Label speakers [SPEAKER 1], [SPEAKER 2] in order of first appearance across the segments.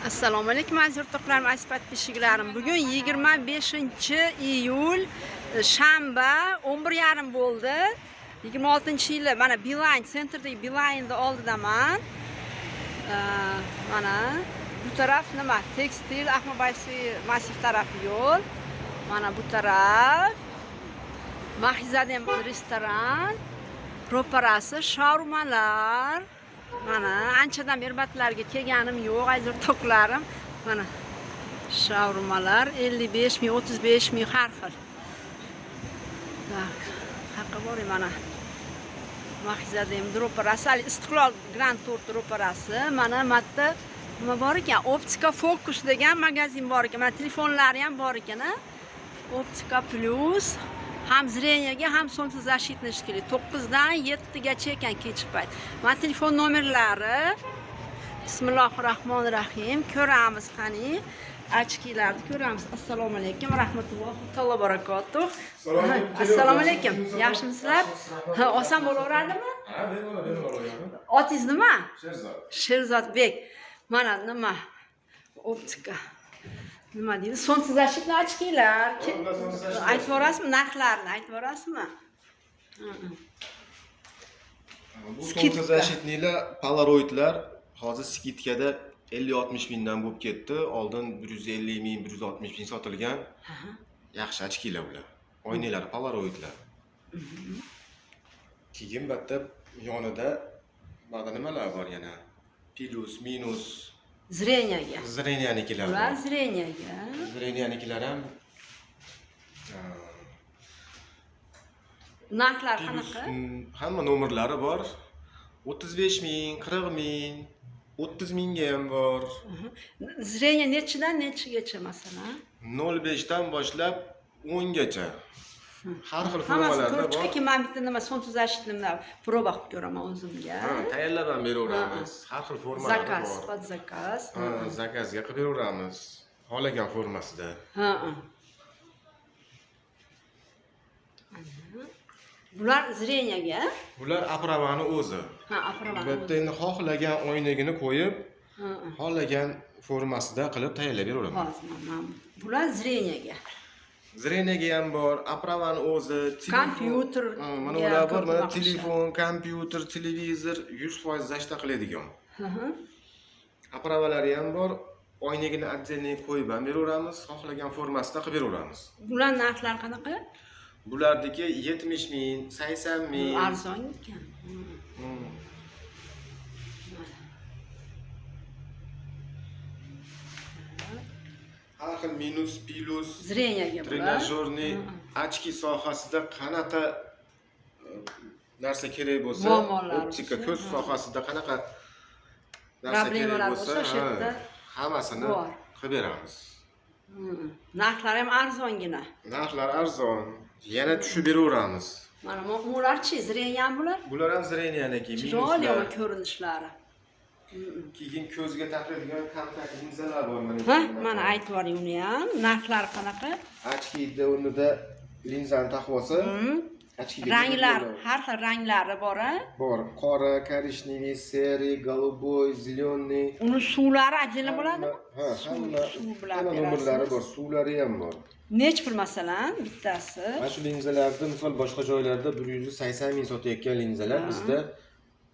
[SPEAKER 1] Assalomu alaykum aziz o'rtoqlarim, aziz podpishchiklarim. Bugun 25-iyul shanba 11:30 bo'ldi. 26-yili mana Beeline senterdagi Beeline'da oldidaman. Mana bu taraf nima? Tekstil Ahmadboyevskiy massiv tarafi yo'l. Mana bu taraf Mahizadem restoran, ro'parasi shaurmalar. Mana anchadan beri batlarga kelganim yo'q aziz o'rtoqlarim. Mana shaurmalar 55 ming, 35 ming har xil. Tak, haqqa bor mana. Mahizadem ro'parasi, Istiqlol Grand Tour ro'parasi. Mana matda nima bor ekan? Optika Focus degan magazin bor ekan. Mana telefonlari ham bor ekan, a? Optika Plus ham zreniyaga, ham солнце защитный shkili 9 dan 7 gacha ekan kechki payt. Mana telefon nomerlari. Bismillahirrohmanirrohim. Ko'ramiz qani. Ochkilarni ko'ramiz. Assalomu alaykum, rahmatullohi va barakatuh. Assalomu alaykum. Yaxshimisizlar? Oson bo'laveradimi?
[SPEAKER 2] Ha, bemalol.
[SPEAKER 1] Otingiz nima?
[SPEAKER 2] Sherzod.
[SPEAKER 1] Sherzodbek. Mana nima? Optika. Nima deydi? Солнце защитный ochkilar. Aytib borasizmi narxlarini? Aytib borasizmi?
[SPEAKER 2] Bu солнце защитныйlar, polaroidlar hozir skitkada 50-60 mingdan bo'lib ketdi. Oldin 150 ming, 160 ming sotilgan. Yaxshi ochkilar ular. Oynalar, polaroidlar. Keyin bitta yonida ba'zi nimalar bor yana? Plus, minus
[SPEAKER 1] Zreniyaga.
[SPEAKER 2] Zreniyanikilar.
[SPEAKER 1] Ular zreniyaga.
[SPEAKER 2] Zreniyanikilar ham
[SPEAKER 1] Narxlar qanaqa?
[SPEAKER 2] Hamma nomerlari bor. 35 ming, 40 ming, 30 mingga ham bor.
[SPEAKER 1] Zreniya nechidan nechigacha masalan?
[SPEAKER 2] 05 dan boshlab 10 gacha. Har xil
[SPEAKER 1] Hammasi
[SPEAKER 2] formalarda
[SPEAKER 1] ko'rib
[SPEAKER 2] bor.
[SPEAKER 1] chiqki, men bitta nima солнце защитныйni proba qilib ko'raman o'zimga.
[SPEAKER 2] Tayyorlab ham beraveramiz. Har xil formalar
[SPEAKER 1] Zakaz,
[SPEAKER 2] bor.
[SPEAKER 1] pod zakaz.
[SPEAKER 2] Zakazga qilib beraveramiz. Xohlagan formasida.
[SPEAKER 1] Bular zreniyaga.
[SPEAKER 2] Bular apravani o'zi.
[SPEAKER 1] Apravani.
[SPEAKER 2] Bitta endi xohlagan oynagini qo'yib, xohlagan formasida qilib tayyorlab beraveramiz.
[SPEAKER 1] Hozir bular zreniyaga.
[SPEAKER 2] Zreniyaga ham bor, apravani o'zi,
[SPEAKER 1] kompyuter.
[SPEAKER 2] Mana ular bor, mana telefon, kompyuter, televizor 100% zashta qiladigan. Apravalari ham bor, oynagini отдельный qo'yib ham beraveramiz, xohlagan formasida qilib beraveramiz.
[SPEAKER 1] Bular narxlar qanaqa?
[SPEAKER 2] Bulardagi 70 ming, 80 ming.
[SPEAKER 1] Arzon ekan.
[SPEAKER 2] Har xil minus, plus,
[SPEAKER 1] Zreniyaga bular.
[SPEAKER 2] trenajyorniy, ochki sohasida qanaqa narsa kerak bo'lsa, optika ko'z sohasida qanaqa narsa kerak bo'lsa, hammasini qilib beramiz.
[SPEAKER 1] Narxlar ham arzongina.
[SPEAKER 2] Narxlar arzon. Yana tushib beraveramiz.
[SPEAKER 1] Mana bularchi zreniya ham bular?
[SPEAKER 2] Bular ham zreniyaniki,
[SPEAKER 1] chiroyli ko'rinishlari.
[SPEAKER 2] Keyin ko'zga taqiladigan kontakt linzalar bor mana.
[SPEAKER 1] Mana aytib boring uni ham. Narxlari qanaqa?
[SPEAKER 2] Ochkida o'rnida linzani taqib olsa, ochkiga
[SPEAKER 1] ranglar, har xil ranglari bor-a?
[SPEAKER 2] Bor. Qora, korishniy, seri, голубой, зеленый.
[SPEAKER 1] Uni suvlari ajralib bo'ladimi?
[SPEAKER 2] Hamma nomerlari bor, suvlari ham bor.
[SPEAKER 1] Nech pul masalan bittasi?
[SPEAKER 2] Mana shu linzalarni misol boshqa joylarda 180 ming sotayotgan linzalar bizda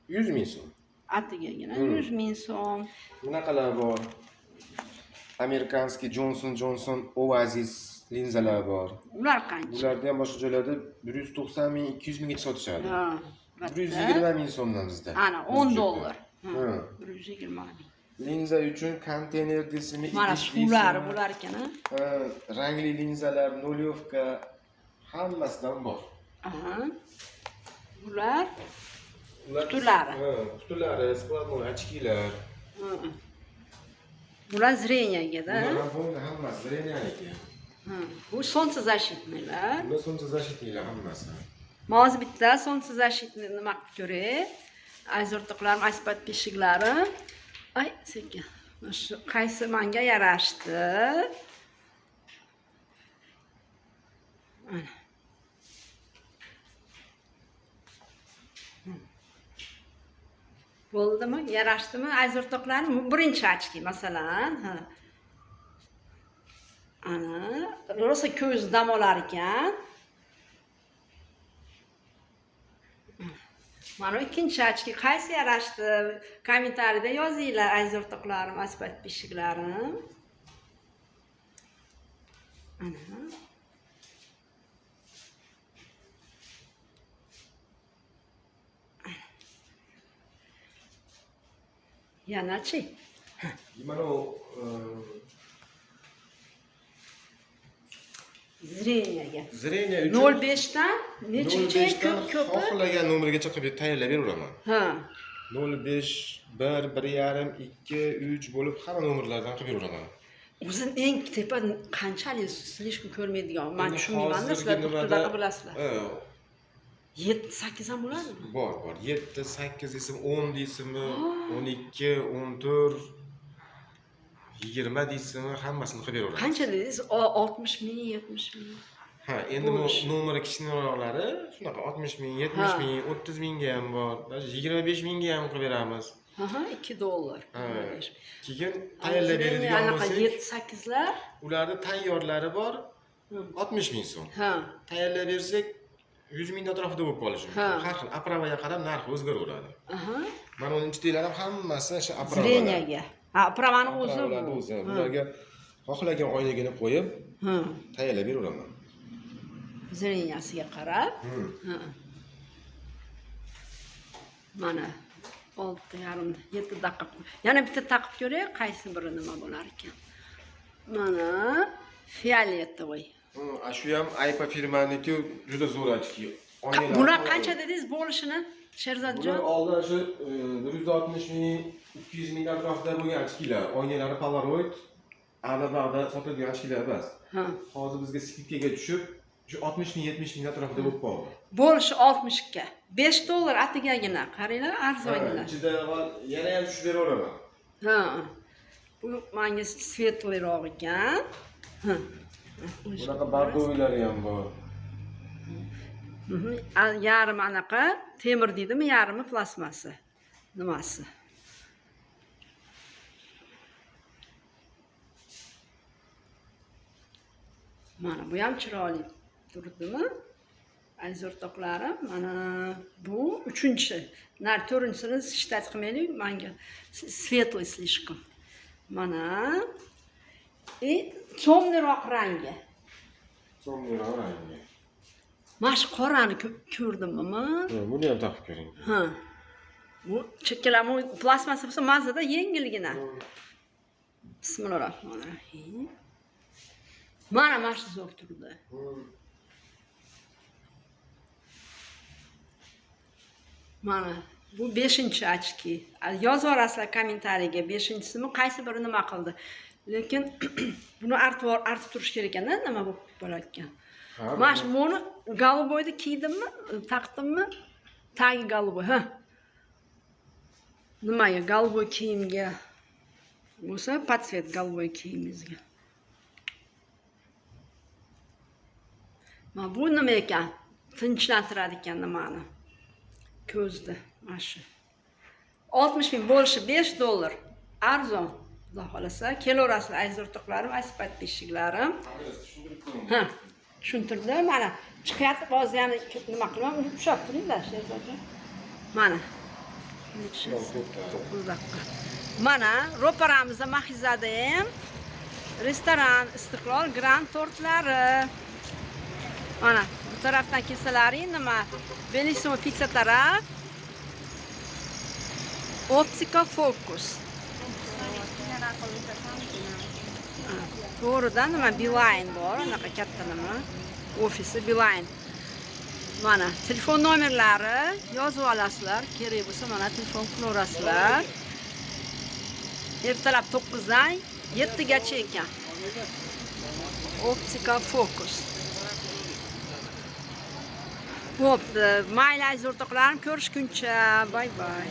[SPEAKER 2] 100 ming so'm.
[SPEAKER 1] Atigagina 100 ming so'm.
[SPEAKER 2] Bunaqalar bor. Amerikanskiy Johnson Oasis linzalar bor.
[SPEAKER 1] Ular qancha?
[SPEAKER 2] Bularni ham boshqa joylarda 190 ming, 200 mingga sotishadi. 120 ming so'mdan bizda.
[SPEAKER 1] Ana $10. 120 ming.
[SPEAKER 2] Linza uchun konteyner desimi,
[SPEAKER 1] mana suvlari bo'lar ekan,
[SPEAKER 2] rangli linzalar, nolyovka hammasidan bor.
[SPEAKER 1] Bular qutilari.
[SPEAKER 2] Qutilari, skladnoy ochkilar.
[SPEAKER 1] Bular zreniyaga-da.
[SPEAKER 2] Bular hammasi zreniyaniki.
[SPEAKER 1] Bu солнце защитныйlar.
[SPEAKER 2] Bular солнце защитныйlar hammasi.
[SPEAKER 1] Hozir bitta солнце защитный nima qilib ko'ray. Aziz o'rtoqlarim, aziz podpishchiklarim. Ay, sekin. Shu qaysi menga yarashdi? Mana. Bo'ldimi? Yarashdimi? Aziz o'rtoqlarim, birinchi ochki masalan, ha. Ana, rosa ko'z dam olar ekan. Mana ikkinchi ochki qaysi yarashdi? Kommentariyada yozinglar aziz o'rtoqlarim, aziz подписчиklarim. Ana. Yanachi?
[SPEAKER 2] Mana o
[SPEAKER 1] Zreniyaga.
[SPEAKER 2] Zreniya uchun
[SPEAKER 1] 05 dan nechinchi ko'p?
[SPEAKER 2] xohlagan nomergacha qilib tayyorlab beraveraman.
[SPEAKER 1] Ha.
[SPEAKER 2] 05, 1, 1,5, 2, 3 bo'lib hamma nomerlardan qilib beraveraman.
[SPEAKER 1] O'zim eng tepa qanchalik slishkam ko'rmaydigan. Men tushunmayman-da, sizlar to'g'ri bilasizlar. 7-8 ham bo'ladimi?
[SPEAKER 2] Bor. 7, 8 desam, 10 deysizmi, 12, 14, 20 deysizmi, hammasini qilib beraveraman.
[SPEAKER 1] Qancha dedingiz? 60 ming, 70 ming.
[SPEAKER 2] Ha, endi bu nomer kichikroqlari shunaqa 60 ming, 70 ming, 30 mingga ham bor, 25 mingga ham qilib beramiz.
[SPEAKER 1] Aha, $2.
[SPEAKER 2] Ha. Keyin tayyorlab beradigan bo'lsak,
[SPEAKER 1] 7-8lar,
[SPEAKER 2] ularning tayyorlari bor, 60 ming so'm.
[SPEAKER 1] ha.
[SPEAKER 2] Tayyorlab bersak 100 ming atrofida bo'lib qolishi mumkin. Har xil aprovaga qarab narxi o'zgaraveradi.
[SPEAKER 1] Aha.
[SPEAKER 2] Mana uning ichidagilari hammasi o'sha aprova.
[SPEAKER 1] Zreniyaga. Ha, pravani o'zi bu.
[SPEAKER 2] Bularga xohlagan oynagini qo'yib, tayyorlab beraveraman.
[SPEAKER 1] Zreniyasiga qarab. Ha. Mana 6,5 7 daqiqa. Yana bitta taqib ko'ray, qaysi biri nima bo'lar ekan. Mana fioletovoy.
[SPEAKER 2] Shu ham Aypa firmaniki juda zo'r ochki.
[SPEAKER 1] Bular qancha dedingiz bo'lishini? Sherzodjon?
[SPEAKER 2] Bular oldin shu 160 ming, 200 ming atrofida bo'lgan ochkilar. Oynalari Polaroid, Alibaba sotilgan ochkilar emas.
[SPEAKER 1] Ha.
[SPEAKER 2] Hozir bizga skidkaga tushib, shu 60 ming, 70 ming atrofida bo'lib qoldi.
[SPEAKER 1] Bo'lishi 60 ga. $5 atigagina. Qaranglar, arzongina.
[SPEAKER 2] Ichida yana ham tushib beraveraman.
[SPEAKER 1] Ha. Bu menga svetliroq ekan. Ha.
[SPEAKER 2] Bunaqa bardovilari ham bor.
[SPEAKER 1] Yarim anaqa temir deydimi, yarimi plasmasi. Nimasi? Mana bu ham chiroyli turdimi? Aziz o'rtoqlarim, mana bu 3-chi. Nar 4-chisini shtat qilmaylik, menga svetli slishkam. Mana темныйroq rangi.
[SPEAKER 2] Temniroq rangi.
[SPEAKER 1] Mana shu qorani ko'rdimmi men?
[SPEAKER 2] Buni ham taqib ko'ring.
[SPEAKER 1] Ha. Bu chekkalami plasmasa bo'lsa mazada yengilgina. Bismillahirrohmanirrohim. Mana shu zo'r turdi. Mana bu 5-chi ochki. Yozib orasizlar kommentariyaga 5-chisimi qaysi biri nima qildi. Lekin buni artib turish kerak ekan-da, nima bo'layotgan. Mana shu buni голубойni kiydimmi, taqdimmi? Tagi голубой, ha. Nimaga голубой kiyimga bo'lsa, подцвет голубой kiyimingizga. Mana bu nima ekan? Tinchlantiradi ekan nimani? Ko'zni, mana shu. 60 ming bo'lishi $5. Arzon. Xudo xolasa, kelaverasizlar aziz o'rtoqlarim, aziz подписчиklarim. Ha, tushuntirdim. Mana chiqyapti, hozir yana nima qilaman, ushlab turinglar, Sherzodjon. Mana. 9 daqiqa. Mana ro'paramizda Mahizada ham restoran Istiqlol Grand tortlari. Mana bu tarafdan kelsalaring nima? Bellissimo pizza taraf. Optika Focus. To'g'ridan nima Beeline bor, anaqa katta nima ofisi Beeline. Mana telefon nomerlari yozib olasizlar, kerak bo'lsa mana telefon qilaverasizlar. Ertalab 9 dan 7 gacha ekan. Optika Focus. Bo'pti, mayli aziz o'rtoqlarim, ko'rishguncha. Bay bay.